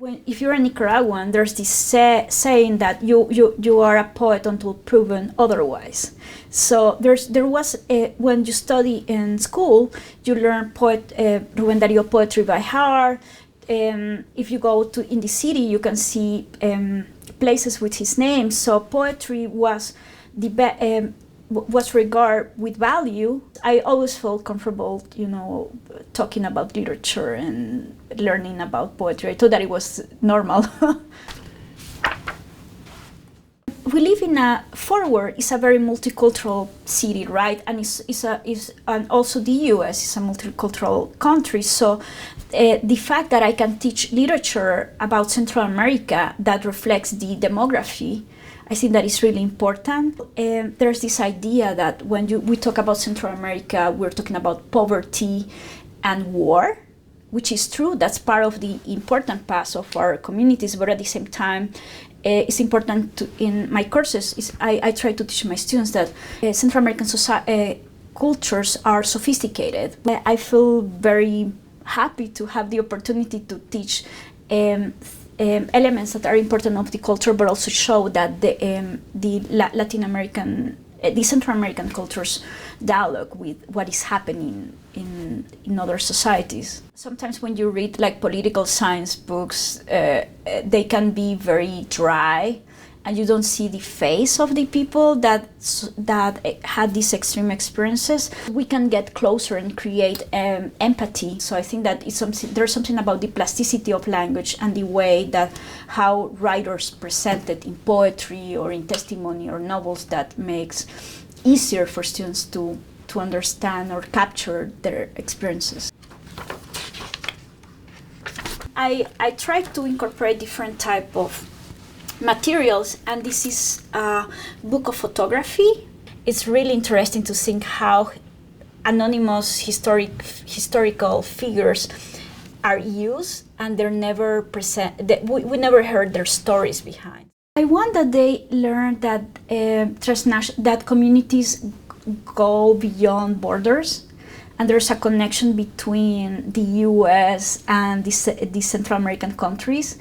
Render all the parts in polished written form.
If you're a Nicaraguan, there's this saying that you are a poet until proven otherwise. So there was when you study in school, you learn Rubén Darío poetry by heart. If you go in the city, you can see places with his name. So poetry was was regarded with value. I always felt comfortable, talking about literature and learning about poetry. I thought that it was normal. We live in Fort Worth is a very multicultural city, right? And and also the U.S. is a multicultural country. So the fact that I can teach literature about Central America that reflects the demography, I think that is really important. There's this idea that when we talk about Central America, we're talking about poverty and war, which is true. That's part of the important past of our communities. But at the same time, it's important in my courses. I try to teach my students that Central American cultures are sophisticated. I feel very happy to have the opportunity to teach elements that are important of the culture, but also show that the Latin American, the Central American cultures dialogue with what is happening in other societies. Sometimes when you read like political science books, they can be very dry, and you don't see the face of the people that had these extreme experiences. We can get closer and create empathy. So I think that there's something about the plasticity of language and the way that how writers present it in poetry or in testimony or novels that makes easier for students to understand or capture their experiences. I try to incorporate different type of materials, and this is a book of photography. It's really interesting to think how anonymous historical figures are used, and they're never we never heard their stories behind. I want that they learn that that communities go beyond borders, and there's a connection between the U.S. and the Central American countries.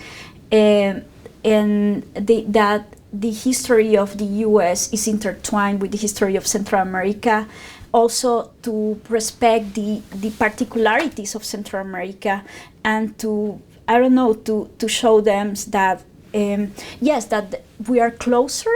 And that the history of the U.S. is intertwined with the history of Central America, also to respect the particularities of Central America, and to show them that yes, that we are closer